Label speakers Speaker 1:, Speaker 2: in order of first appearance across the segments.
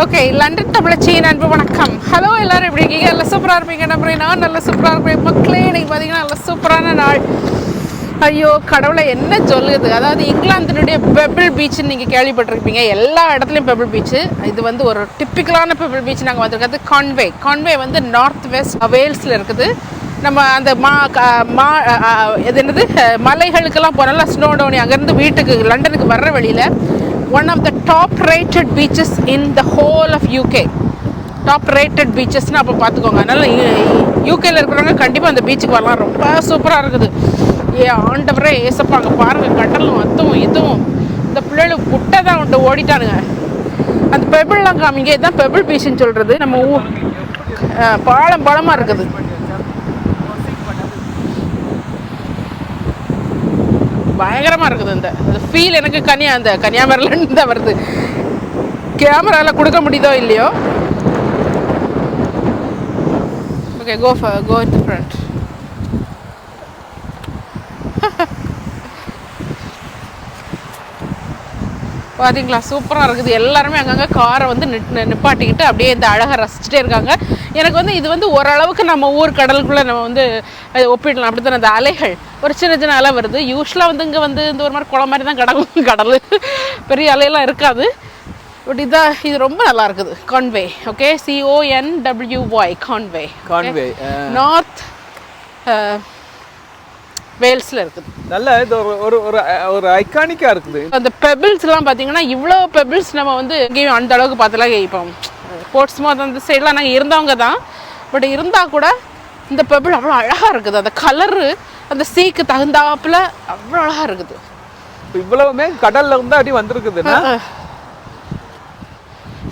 Speaker 1: Okay, London தமிழச்சியின் அன்பு வணக்கம். Hello, எல்லாரும் எப்படி இருக்கீங்க? நல்லா சூப்பராக இருப்பீங்க நம்புறேன். நான் நல்லா சூப்பராக இருப்பேன் மக்களே. இன்னைக்கு பார்த்தீங்கன்னா நல்ல சூப்பரான நாள். ஐயோ கடவுளை என்ன சொல்லுது. அதாவது இங்கிலாந்தினுடைய பெபிள் பீச்சுன்னு நீங்கள் கேள்விப்பட்டிருப்பீங்க. எல்லா இடத்துலையும் பெபிள் பீச்சு. இது வந்து ஒரு டிப்பிக்கலான பெபிள் பீச். நாங்கள் வந்திருக்கிறது கான்வே. கான்வே வந்து நார்த் வெஸ்ட் வேல்ஸில் இருக்குது. நம்ம அந்த இது என்னது மலைகளுக்கெல்லாம் போனால ஸ்னோடோனி அங்கேருந்து வீட்டுக்கு லண்டனுக்கு வர்ற வழியில் one of the top rated beaches in the whole of UK. Top rated பீச்சஸ்னால் அப்போ பார்த்துக்கோங்க. அதனால் யூகேயில் இருக்கிறவங்க கண்டிப்பாக அந்த பீச்சுக்கு வரலாம். ரொம்ப சூப்பராக இருக்குது. ஆண்டவரே ஏசப்பாங்க பாருங்கள், கடலும் அதுவும் இதுவும். இந்த பிள்ளைகளுக்கு புட்டை தான் உண்டு ஓடிட்டானுங்க. அந்த பெபிள்லாம் காமிங்க. இதுதான் பெபிள் பீச்சுன்னு சொல்கிறது. நம்ம பாலமாக இருக்குது. பயங்கரமாக இருக்குது. இந்த ஃபீல் எனக்கு அந்த கன்னியாகுமரியிலேருந்து தான் வருது. கேமராவில் கொடுக்க முடியுதோ இல்லையோ. Okay, go in the front. பார்த்தீங்களா, சூப்பராக இருக்குது. எல்லாருமே அங்கங்கே காரை வந்து நிப்பாட்டிக்கிட்டு அப்படியே இந்த அழகை ரசிச்சுட்டே இருக்காங்க. எனக்கு வந்து இது வந்து ஓரளவுக்கு நம்ம ஊர் கடலுக்குள்ளே நம்ம வந்து ஒப்பிடலாம். அப்படி தானே அந்த அலைகள் ஒரு சின்ன சின்ன அலை வருது. யூஸ்வலாக வந்து இங்கே வந்து இந்த ஒரு மாதிரி குளம் மாதிரி தான் கடல் பெரிய அலையெல்லாம் இருக்காது. பட் இது ரொம்ப நல்லா இருக்குது. Conwy. Okay, CONWY Conwy. North வேல்ஸில் இருக்குது.
Speaker 2: நல்ல இது ஒரு ஐகானிக்காக இருக்குது.
Speaker 1: அந்த பெபிள்ஸ்லாம் பார்த்தீங்கன்னா இவ்வளோ பெபிள்ஸ் நம்ம வந்து எங்கேயும் அந்த அளவுக்கு பார்த்தலாம். இப்போ போர்ட்ஸ்மவுத் அந்த சைடெலாம் நாங்கள் இருந்தவங்க தான். பட் இருந்தால் கூட இந்த பெபிள் அவ்வளோ அழகாக இருக்குது. அந்த கலரு அந்த சீக்கு தகுந்தாப்புல அவ்வளோ அழகாக இருக்குது.
Speaker 2: இவ்வளவுமே கடலில் வந்து அப்படி வந்திருக்குதுன்னா.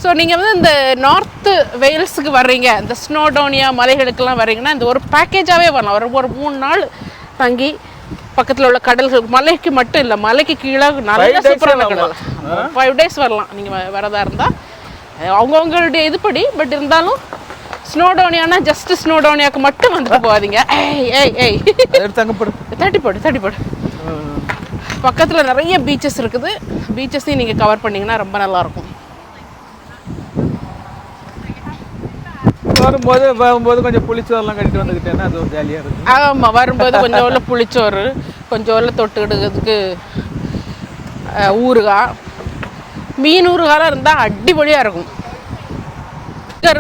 Speaker 1: ஸோ நீங்கள் வந்து இந்த நார்த்து வெயில்ஸுக்கு வர்றீங்க, இந்த ஸ்னோடோனியா மலைகளுக்கெல்லாம் வர்றீங்கன்னா இந்த ஒரு பேக்கேஜாகவே வரலாம். ஒரு 3 நாள் தங்கி பக்கத்தில் உள்ள கடல்கள், மலைக்கு மட்டும் இல்லை, மலைக்கு கீழே நல்ல சூப்பரான கடல். 5 days வரலாம் நீங்கள் வரதா இருந்தால். அவங்கவுங்களுடைய இதுபடி. பட் இருந்தாலும் ஸ்னோடோனியானா ஜஸ்ட் ஸ்னோடோனியாவுக்கு மட்டும் வந்துட்டு போகாதீங்க. தட்டிப்படு. பக்கத்தில் நிறைய பீச்சஸ் இருக்குது. பீச்சஸையும் நீங்கள் கவர் பண்ணிங்கன்னா ரொம்ப நல்லாயிருக்கும்.
Speaker 2: வரும்போது கொஞ்சம் புளிச்சோறுலாம் கட்டிட்டு வந்துக்கிட்டேன்னா அது ஒரு ஜாலியாக இருக்கும்.
Speaker 1: ஆமாம், வரும்போது கொஞ்சம் உள்ள புளிச்சோறு, கொஞ்சம் உள்ள தொட்டுக்கிடுறதுக்கு ஊறுகாய், மீன் ஊறுகாலாம் இருந்தால் அடிப்பொலியாக இருக்கும்.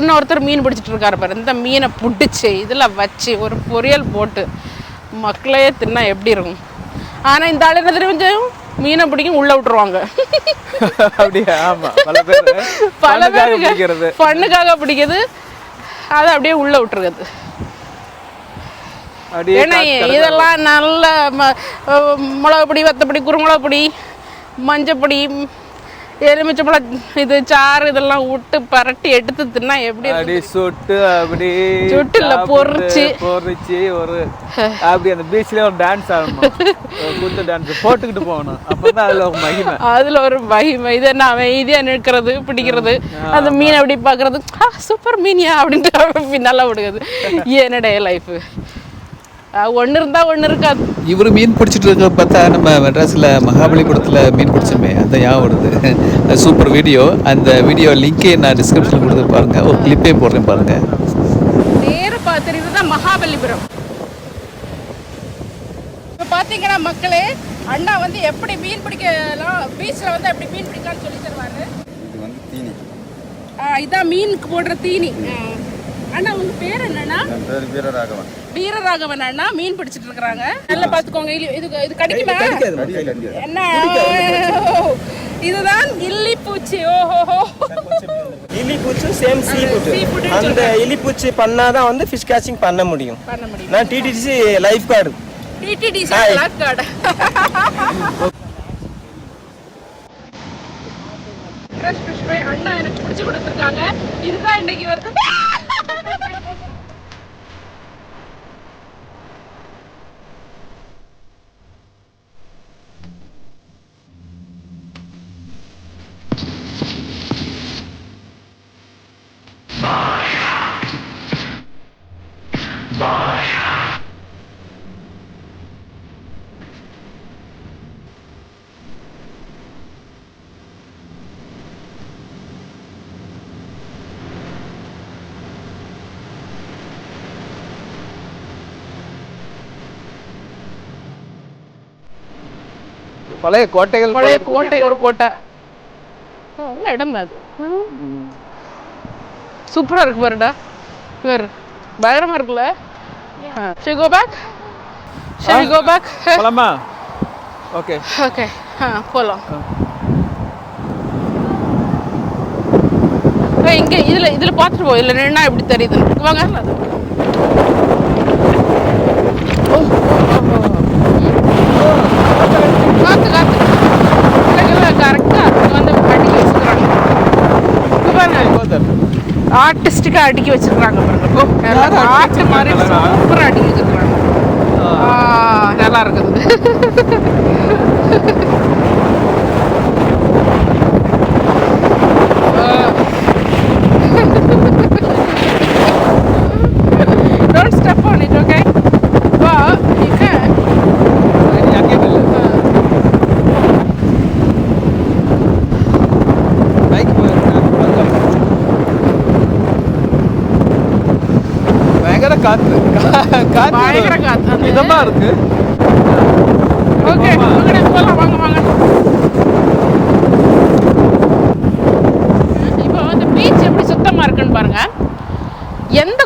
Speaker 1: இன்னொருத்தர் மீன் பிடிச்சிட்டு இருக்காரு பாரு. இந்த மீனை பிடிச்சி இதில் வச்சு ஒரு பொரியல் போட்டு மக்களே தின்னா எப்படி இருக்கும். ஆனால் இந்த ஆள் என்ன தெரியும், மீனை பிடிக்கும் உள்ளே விட்டுருவாங்க.
Speaker 2: அப்படியே. ஆமாம், பல பேருக்கு
Speaker 1: பண்ணுக்காக பிடிக்குது, அதை அப்படியே உள்ளே விட்டுருக்குது. ஏன்னா இதெல்லாம் நல்ல மிளகுப்பொடி, வத்தப்பொடி, குறுமிளகுப்பொடி, மஞ்சப்பொடி, எலுமிச்சம்பழம் இது சாறு இதெல்லாம் விட்டு பரட்டி எடுத்து தின்னா எப்படி
Speaker 2: சுட்டு அப்படி
Speaker 1: சுட்டு இல்லை பொறிச்சு
Speaker 2: ஒரு அப்படி அந்த பீச்லேயே ஒரு டான்ஸ் ஆடணும். குத்து டான்ஸ் போட்டுக்கிட்டு போகணும். அப்போ தான் அதில் ஒரு மகிமை. இதை நான் அமைதியாக நிற்கிறது, பிடிக்கிறது, அந்த மீன் அப்படி பார்க்குறது, சூப்பர் மீனியா அப்படின்ட்டு நல்லா விடுகிறது. என்னுடைய லைஃபு ஒன்று இருந்தால் ஒன்று இருக்காது.
Speaker 3: இவர் மீன் பிடிச்சிட்டு இருக்க பார்த்தா நம்ம மெட்ராஸில் மகாபலிபுரத்தில் மீன் பிடிச்சோமே அந்த ஞாபகம் வருது. அது சூப்பர் வீடியோ. அந்த வீடியோ லிங்க்கே நான் டிஸ்கிரிப்ஷனில் கொடுத்து பாருங்கள். ஒரு கிளிப்பே போடுறேன் பாருங்கள்.
Speaker 1: நேராக பார்த்துறது தான் மகாபலிபுரம். இப்போ பார்த்தீங்கன்னா மக்களே, அண்ணா வந்து எப்படி மீன் பிடிக்கலாம், பீச்சில் வந்து எப்படி மீன் பிடிக்கலாம்னு சொல்லி தருவார்.
Speaker 4: இது வந்து தீனி.
Speaker 1: இதான் மீனுக்கு போடுற தீனி. அண்ணா உங்க பேர் என்னன்னா?
Speaker 4: என் பேர் வீரராகவன்.
Speaker 1: வீரராகவன் அண்ணா மீன் பிடிச்சிட்டு இருக்காங்க. நல்லா பாத்துக்கோங்க. இது கடிக்குமா? என்ன இதுதான் இல்லிப்பூச்சி. ஓஹோ,
Speaker 5: இல்லிப்பூச்சி சேம் சீஃபுட். அந்த இல்லிப்பூச்சி பண்ணாதான் வந்து ஃபிஷ் கேச்சிங் பண்ண முடியும். நான் டிடிசி லைஃப் கார்டு.
Speaker 1: டிடிசி life card. Fresh fish fry அண்ணா எனக்கு பிடிச்சி கொடுத்துருக்காங்க. இதுதான் இன்னைக்கு வந்து
Speaker 3: பழைய கோட்டைகள்.
Speaker 1: பழைய கோட்டை, ஒரு கோட்டை. நல்ல இடம் அது. சூப்பரா இருக்கு பாருடா. வேறு பயங்கரமா இருக்குல்ல. Shall we go back? Shall we go back?
Speaker 2: போலாமா? ஓகே.
Speaker 1: ஓகே, போலாம். இங்க இதுல பார்த்துட்டு போ. இதுல நின்னா எப்படி தெரியுது? வாங்க. காத்து காத்து கரெக்டா வந்து அடுக்கி வச்சுக்கிறாங்க. ஆர்டிஸ்டிக்கா அடுக்கி வச்சிருக்காங்க பாருங்க. ஆர்ட் மாதிரி சூப்பரா அடுக்கி வச்சிருக்காங்க. நல்லா இருக்குது. Don't step on it, okay? But you can.
Speaker 3: பயங்கர காத்து.
Speaker 1: பயங்கர காத்து.
Speaker 3: இதமா இருக்கு.
Speaker 1: ஓகே, போலாம். வாங்க வாங்க. இப்போ இந்த பீச் எப்படி சுத்தமா இருக்குன்னு பாருங்க. எந்த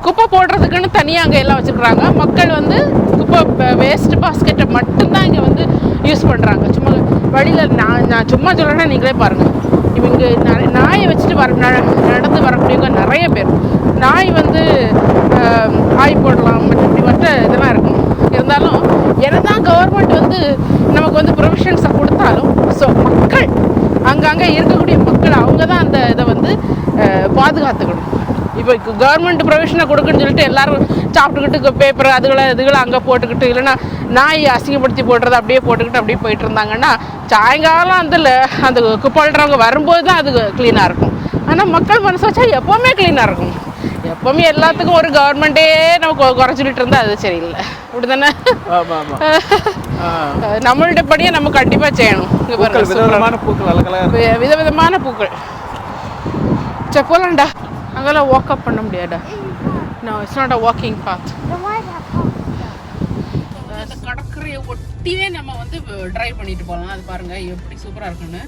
Speaker 1: குப்பை போடுறதுக்குன்னு தனியாக அங்கே எல்லாம் வச்சுருக்குறாங்க. மக்கள் வந்து குப்பை வேஸ்ட் பாஸ்கெட்டை மட்டும்தான் இங்கே வந்து யூஸ் பண்ணுறாங்க. சும்மா வழியில் நான் சும்மா சொல்கிறேன்னா நீங்களே பாருங்கள். இப்போ இங்கே நாயை வச்சுட்டு நடந்து வரக்கூடியவங்க நிறைய பேர். நாய் வந்து ஆய் போடலாம், மற்ற இதெல்லாம் இருக்கும். இருந்தாலும் என்னதான் கவர்மெண்ட் வந்து நமக்கு வந்து ப்ரொவிஷன்ஸை கொடுத்தாலும் ஸோ மக்கள் அங்கங்கே இருக்கக்கூடிய மக்கள் அவங்க தான் அந்த இதை வந்து பாதுகாத்துக்கணும். இப்போ கவர்மெண்ட் ப்ரொவிஷனை கொடுக்குன்னு சொல்லிட்டு எல்லாரும் சாப்பிட்டுக்கிட்டு பேப்பர் இதுகளை அங்கே போட்டுக்கிட்டு, இல்லைன்னா நாய் அசிங்கப்படுத்தி போடுறத அப்படியே போட்டுக்கிட்டு அப்படியே போயிட்டு இருந்தாங்கன்னா சாயங்காலம் அந்த குப்பைடுறவங்க வரும்போது தான் அது க்ளீனாக இருக்கும். ஆனால் மக்கள் மனசு வச்சா எப்போவுமே க்ளீனாக இருக்கும். எப்போவுமே எல்லாத்துக்கும் ஒரு கவர்மெண்ட்டே நம்ம குறைச்சிட்டு இருந்தால் அது சரியில்லை. அப்படி தானே? நம்மள்ட்ட படியே நம்ம கண்டிப்பாக செய்யணும்.
Speaker 2: விதவிதமான பூக்கள்,
Speaker 1: விதவிதமான பூக்கள். சரி போகலாம்டா. அங்கெல்லாம் வாக் அப் பண்ண முடியாடா. No, it's not a walking path. அந்த கடற்கரையை ஒட்டியே நம்ம வந்து டிரைவ் பண்ணிட்டு போகலாம். அது பாருங்க எப்படி சூப்பரா இருக்குன்னு.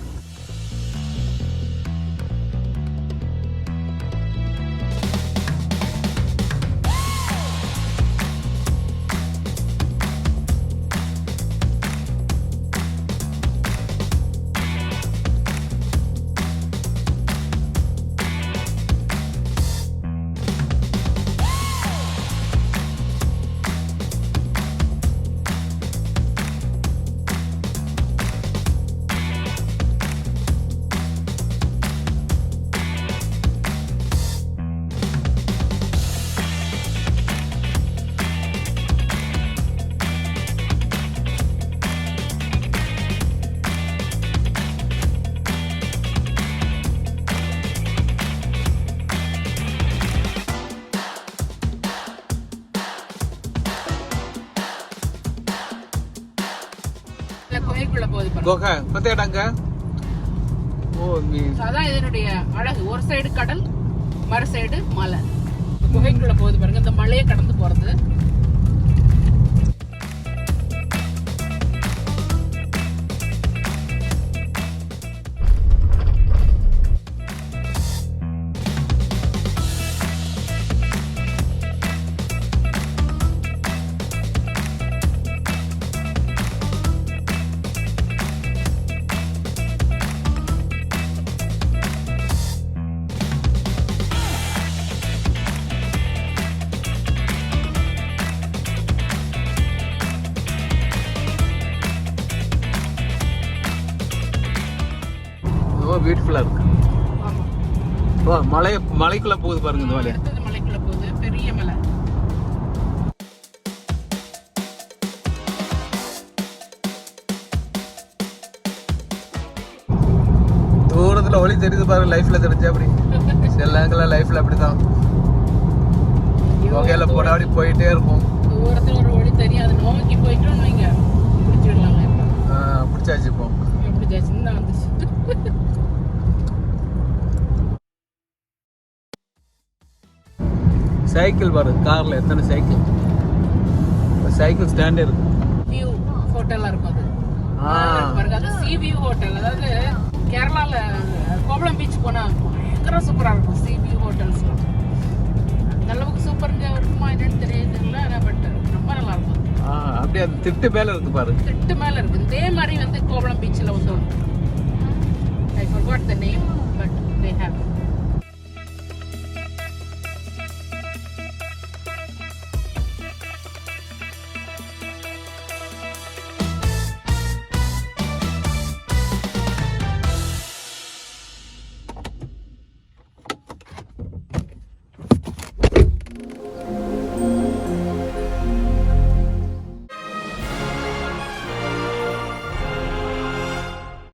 Speaker 1: கோயிலுக்குள்ள போகுது பாருங்க. அதான் இதனுடைய அழகு. ஒரு சைடு கடல், மறு சைடு மலை. குகைக்குள்ள போகுது பாருங்க. இந்த மலையை கடந்து போறது.
Speaker 3: பியூட்டிஃபுல்லா இருக்கு. மலைக்குள்ள போகுது பாருங்க. இந்த வழியா
Speaker 1: மலைக்குள்ள போகுது. பெரிய மலை.
Speaker 3: தூரத்துல ஒளி தெரியுது பாருங்க. லைஃப்ல தெரிஞ்சு அப்படி சில லைஃப்ல அப்படிதான் வகையில போட அப்படி போயிட்டே இருக்கும்.
Speaker 1: தூரத்துல ஒரு ஒளி தெரியாது. நோக்கி போயிட்டோம் வைங்க, பிடிச்சிடலாம்.
Speaker 3: பிடிச்சாச்சு. இப்போ
Speaker 1: பிடிச்சாச்சு. இந்த வந்துச்சு.
Speaker 3: சைக்கிள் பாரு. கார்ல எத்தனை சைக்கிள் ஸ்டாண்டே இருக்கு.
Speaker 1: வியூ ஹோட்டலா இருக்கும் அது. வியூ ஹோட்டல், அதாவது கேரளால கோவளம் பீச் போனா பயங்கர சூப்பரா இருக்கும் சி வியூ ஹோட்டல்ஸ்லாம். அந்த அளவுக்கு சூப்பருங்க இருக்குமா என்னன்னு தெரியல, பட் ரொம்ப நல்லா இருக்கும்.
Speaker 2: அப்படியே அந்த திட்டு மேல இருக்கு பாரு,
Speaker 1: திட்டு மேல இருக்கு. இதே மாதிரி வந்து கோவளம் பீச்ல வந்து I forgot the name, but they have